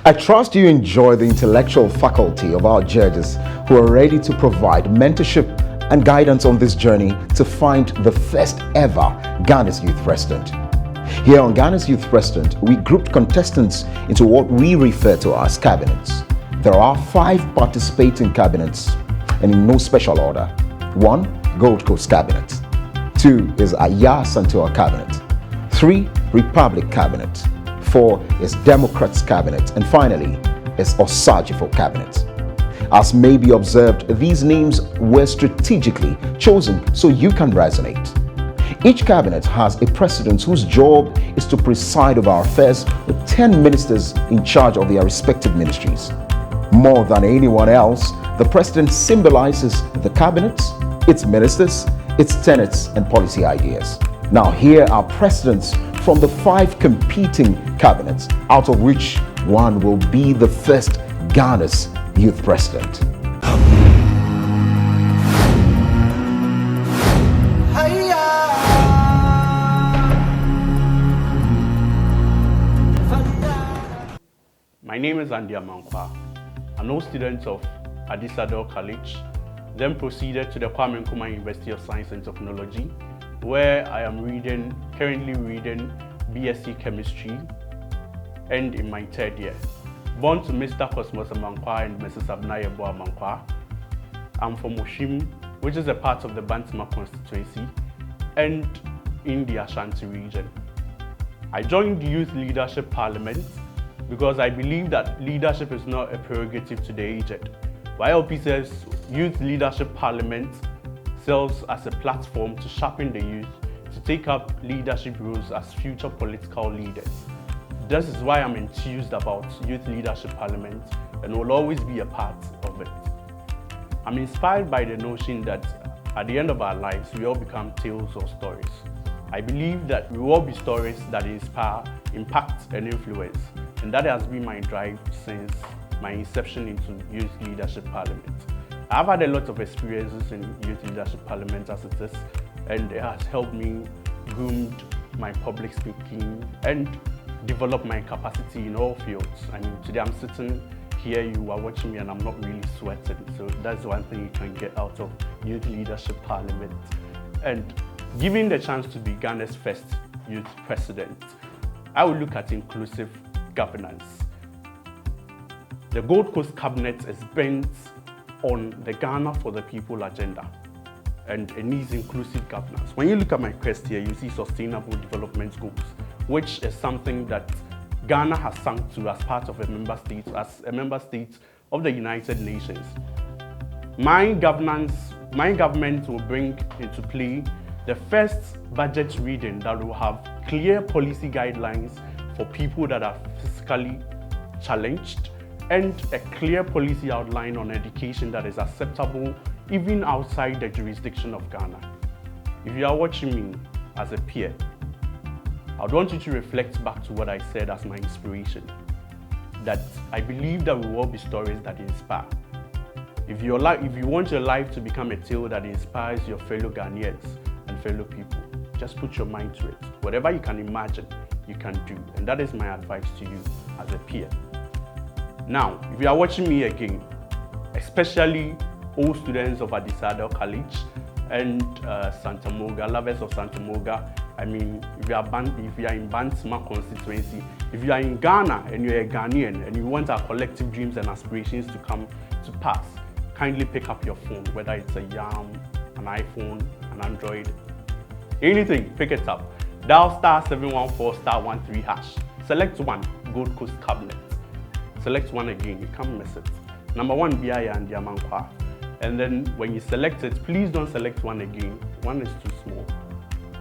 I trust you enjoy the intellectual faculty of our judges who are ready to provide mentorship and guidance on this journey to find the first ever Ghana's Youth President. Here on Ghana's Youth President, we grouped contestants into what we refer to as cabinets. There are 5 participating cabinets and in no special order. 1, Gold Coast Cabinet. 2 is Aya Santua Cabinet. 3, Republic Cabinet. 4 is Democrats Cabinet. And finally is Osagifo Cabinet. As may be observed, these names were strategically chosen so you can resonate. Each cabinet has a president whose job is to preside over our affairs with 10 ministers in charge of their respective ministries. More than anyone else, the president symbolizes the cabinet, its ministers, its tenets and policy ideas. Now here are presidents from the 5 competing cabinets, out of which one will be the first Ghana's Youth President. My name is AMANKWAAH, an old student of Adisadel College, then proceeded to the KWAKU University of Science and Technology, where I am currently reading BSc Chemistry and in my 3rd year. Born to Mr. Cosmos AMANKWAAH and Mrs. Abnayebo AMANKWAAH. I'm from Oshim, which is a part of the Bantama constituency and in the Ashanti region. I joined the Youth Leadership Parliament because I believe that leadership is not a prerogative to the aged. YLP says Youth Leadership Parliament serves as a platform to sharpen the youth to take up leadership roles as future political leaders. This is why I'm enthused about Youth Leadership Parliament and will always be a part of it. I'm inspired by the notion that at the end of our lives, we all become tales or stories. I believe that we will all be stories that inspire, impact, and influence, and that has been my drive since my inception into Youth Leadership Parliament. I've had a lot of experiences in Youth Leadership Parliament as it is, and it has helped me groom my public speaking and develop my capacity in all fields. I mean, today I'm sitting here, you are watching me, and I'm not really sweating. So that's one thing you can get out of Youth Leadership Parliament. And given the chance to be Ghana's first Youth President, I will look at inclusive governance. The Gold Coast Cabinet is bent on the Ghana for the People agenda, and it needs inclusive governance. When you look at my quest here, you see Sustainable Development Goals, which is something that Ghana has sunk to as part of a member state of the United Nations. My government will bring into play the first budget reading that will have clear policy guidelines for people that are physically challenged and a clear policy outline on education that is acceptable even outside the jurisdiction of Ghana. If you are watching me as a peer, I would want you to reflect back to what I said as my inspiration, that I believe that we will all be stories that inspire. If you want your life to become a tale that inspires your fellow Ghanaians and fellow people, just put your mind to it. Whatever you can imagine, you can do. And that is my advice to you as a peer. Now, if you are watching me again, especially all students of Adisadel College and Santa Moga, lovers of Santa Moga, I mean, if you are in Bantama constituency, if you are in Ghana and you're a Ghanaian and you want our collective dreams and aspirations to come to pass, kindly pick up your phone, whether it's a YAM, an iPhone, an Android, anything, pick it up. Dial *714*13#. Select one, Gold Coast Cabinet. Select one again, you can't miss it. Number 1, BIA and AMANKWAAH. And then when you select it, please don't select one again. One is too small.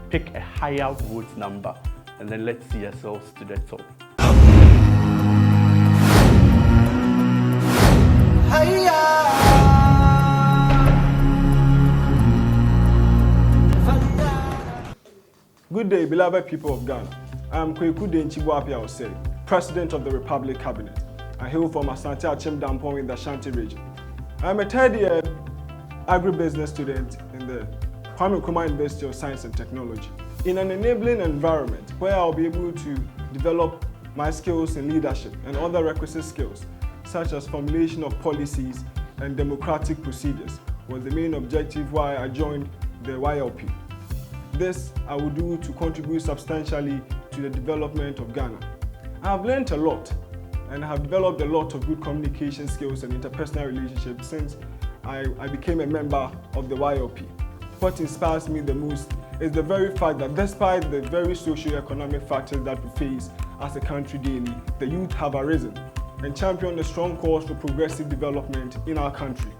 Pick a higher vote number, and then let's see ourselves to the top. Good day, beloved people of Ghana. I am KWAKU OSEI, President of the Republic Cabinet. I hail from Asante Achim Dampon in the Ashanti region. I am a 3rd year agribusiness student in the KWAKU University of Science and Technology, in an enabling environment where I'll be able to develop my skills in leadership and other requisite skills, such as formulation of policies and democratic procedures, was the main objective why I joined the YLP. This I will do to contribute substantially to the development of Ghana. I have learned a lot and have developed a lot of good communication skills and interpersonal relationships since I became a member of the YLP. What inspires me the most is the very fact that despite the very socio-economic factors that we face as a country daily, the youth have arisen and championed a strong cause for progressive development in our country.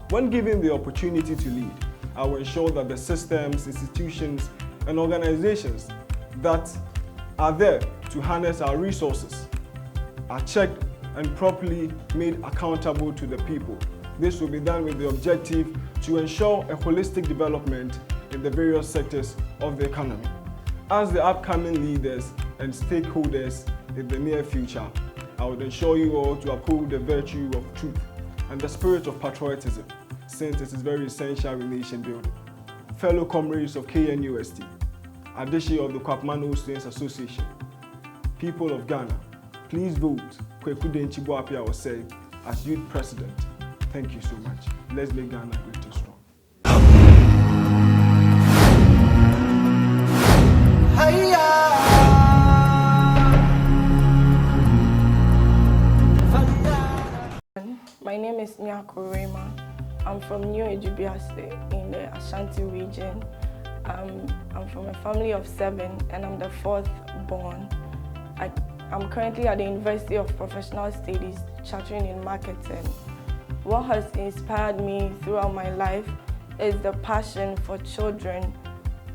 When given the opportunity to lead, I will ensure that the systems, institutions, and organizations that are there to harness our resources are checked and properly made accountable to the people. This will be done with the objective to ensure a holistic development in the various sectors of the economy. As the upcoming leaders and stakeholders in the near future, I would ensure you all to uphold the virtue of truth and the spirit of patriotism, since it is very essential in nation building. Fellow comrades of KNUST, Adishi of the KWAKU Students Association, people of Ghana, please vote KWAKU BOAPEA OSEI as youth president. Thank you so much. Let's make Ghana great and strong. My name is Nyakurema. I'm from New Ejubia in the Ashanti region. I'm from a family of 7 and I'm the 4th born. I'm currently at the University of Professional Studies, chartering in marketing. What has inspired me throughout my life is the passion for children.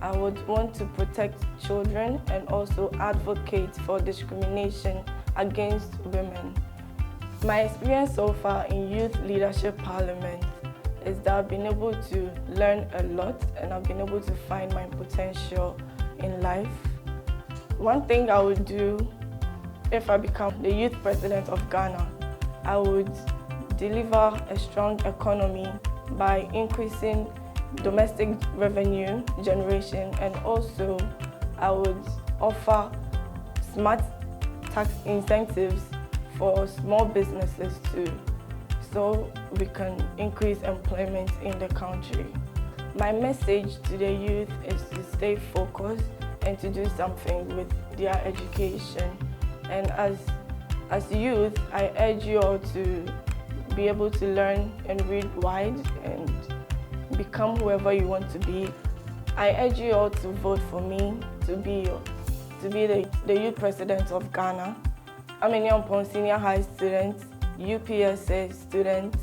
I would want to protect children and also advocate for discrimination against women. My experience so far in Youth Leadership Parliament is that I've been able to learn a lot and I've been able to find my potential in life. One thing I would do if I become the youth president of Ghana, I would deliver a strong economy by increasing domestic revenue generation, and also I would offer smart tax incentives for small businesses too, so we can increase employment in the country. My message to the youth is to stay focused and to do something with their education. And as youth, I urge you all to be able to learn and read wide and become whoever you want to be. I urge you all to vote for me to be the youth president of Ghana. I'm a Nyampong Senior High student, UPSA student,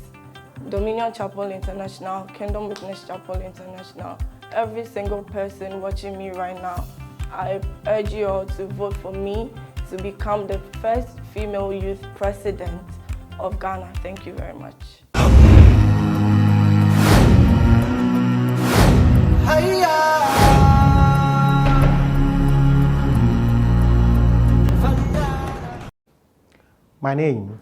Dominion Chapel International, Kingdom Witness Chapel International. Every single person watching me right now, I urge you all to vote for me to become the first female youth president of Ghana. Thank you very much. My name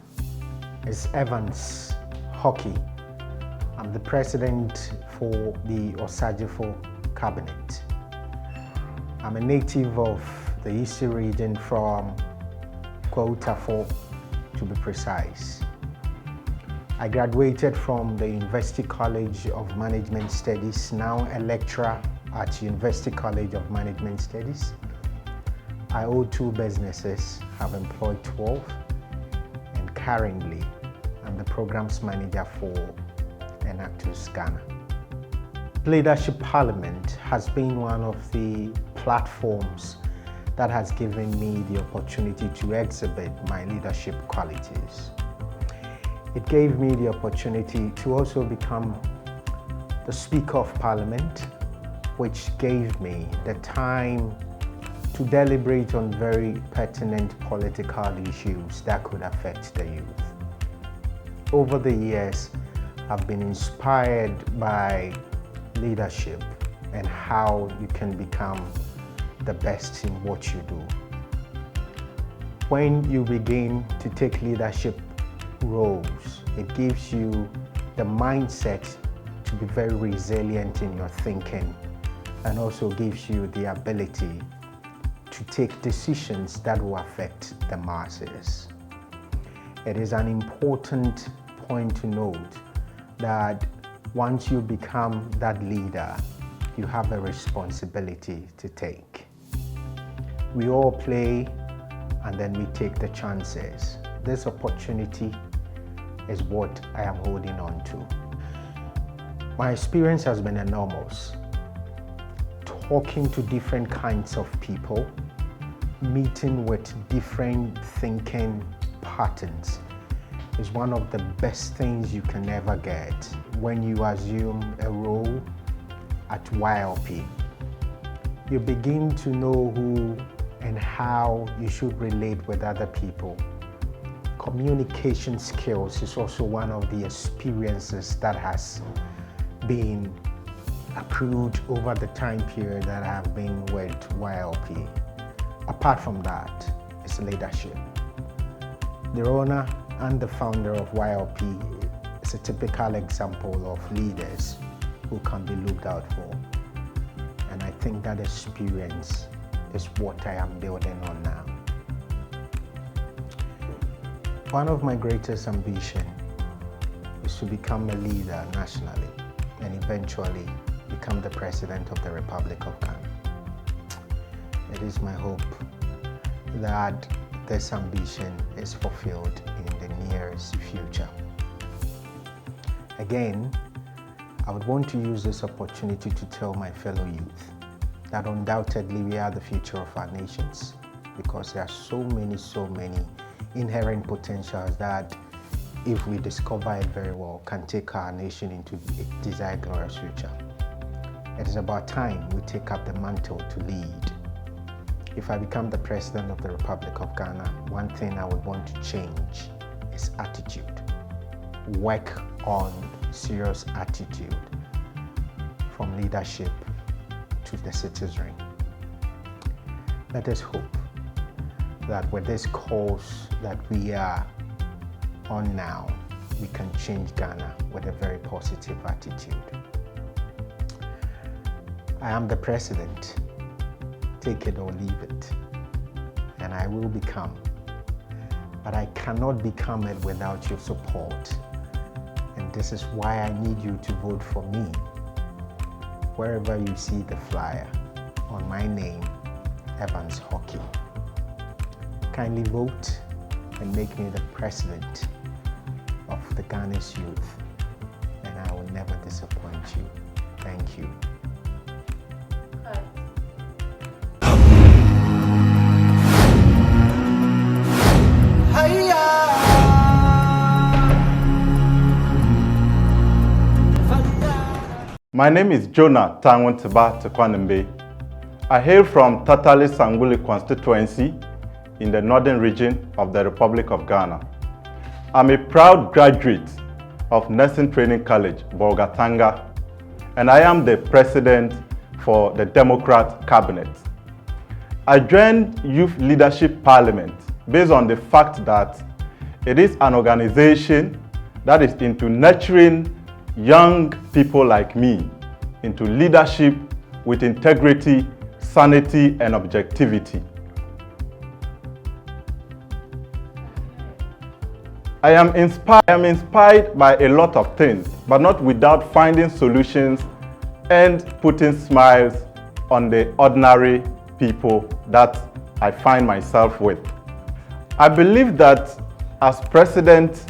is Evans HOKEY. I'm the president for the Osajifo cabinet. I'm a native of the Eastern region from KWAKU, to be precise. I graduated from the University College of Management Studies, now a lecturer at University College of Management Studies. I own 2 businesses, have employed 12, and currently I'm the programs manager for Enactus Ghana. Leadership Parliament has been one of the platforms that has given me the opportunity to exhibit my leadership qualities. It gave me the opportunity to also become the Speaker of Parliament, which gave me the time to deliberate on very pertinent political issues that could affect the youth. Over the years, I've been inspired by leadership and how you can become the best in what you do. When you begin to take leadership roles, it gives you the mindset to be very resilient in your thinking, and also gives you the ability to take decisions that will affect the masses. It is an important point to note that once you become that leader, you have a responsibility to take. We all play and then we take the chances. This opportunity is what I am holding on to. My experience has been enormous. Talking to different kinds of people, meeting with different thinking patterns is one of the best things you can ever get when you assume a role at YLP. You begin to know who and how you should relate with other people. Communication skills is also one of the experiences that has been accrued over the time period that I have been with YLP. Apart from that, it's leadership. The owner and the founder of YLP is a typical example of leaders who can be looked out for. And I think that experience is what I am building on now. One of my greatest ambitions is to become a leader nationally and eventually become the President of the Republic of Ghana. It is my hope that this ambition is fulfilled in the nearest future. Again, I would want to use this opportunity to tell my fellow youth that undoubtedly we are the future of our nations, because there are so many inherent potentials that, if we discover it very well, can take our nation into a desired glorious future. It is about time we take up the mantle to lead. If I become the President of the Republic of Ghana, one thing I would want to change is attitude. Work on serious attitude from leadership to the citizenry. Let us hope that with this course that we are on now, we can change Ghana with a very positive attitude. I am the President. Take it or leave it. And I will become. But I cannot become it without your support. And this is why I need you to vote for me. Wherever you see the flyer on my name, Evans Hockey. Kindly vote and make me the President of the Ghana's youth. And I will never disappoint you. Thank you. My name is JONAH TAGNUNTIBA. I hail from Tatali Sanguli constituency in the northern region of the Republic of Ghana. I'm a proud graduate of Nursing Training College, Bolgatanga, and I am the president for the Democrat Cabinet. I joined Youth Leadership Parliament based on the fact that it is an organization that is into nurturing young people like me into leadership with integrity, sanity, and objectivity. I am inspired by a lot of things, but not without finding solutions and putting smiles on the ordinary people that I find myself with. I believe that as president,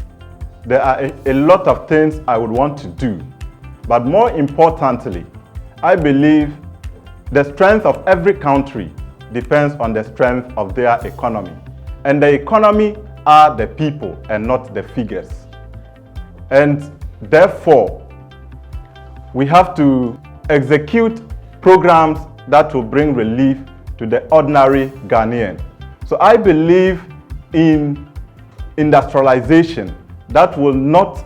there are a lot of things I would want to do, but more importantly, I believe the strength of every country depends on the strength of their economy. And the economy are the people and not the figures. And therefore, we have to execute programs that will bring relief to the ordinary Ghanaian. So I believe in industrialization that will not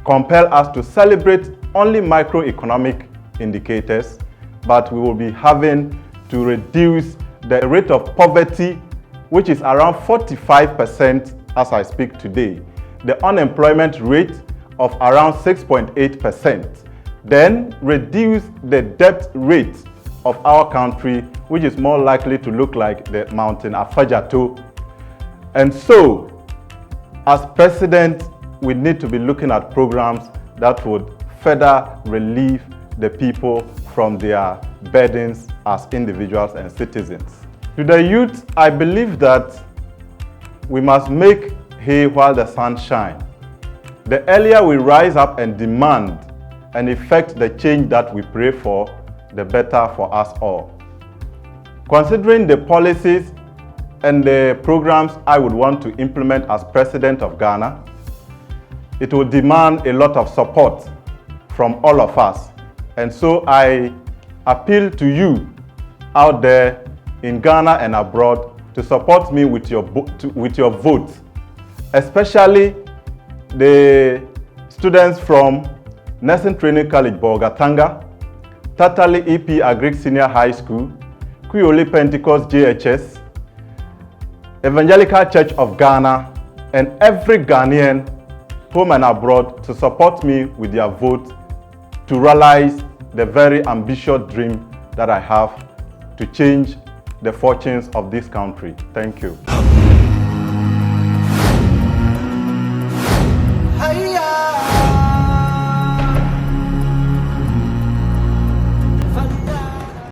compel us to celebrate only microeconomic indicators, but we will be having to reduce the rate of poverty, which is around 45% as I speak today, the unemployment rate of around 6.8%, then reduce the debt rate of our country, which is more likely to look like the mountain Afajato. And so, as president, we need to be looking at programs that would further relieve the people from their burdens as individuals and citizens. To the youth, I believe that we must make hay while the sun shines. The earlier we rise up and demand and effect the change that we pray for, the better for us all. Considering the policies and the programs I would want to implement as President of Ghana, it will demand a lot of support from all of us. And so I appeal to you out there in Ghana and abroad to support me with your vote, especially the students from Nursing Training College, Bolgatanga, Tatali EP Agric Senior High School, Kuyole Pentecost JHS, Evangelical Church of Ghana, and every Ghanaian home and abroad to support me with their vote to realize the very ambitious dream that I have to change the fortunes of this country. Thank you.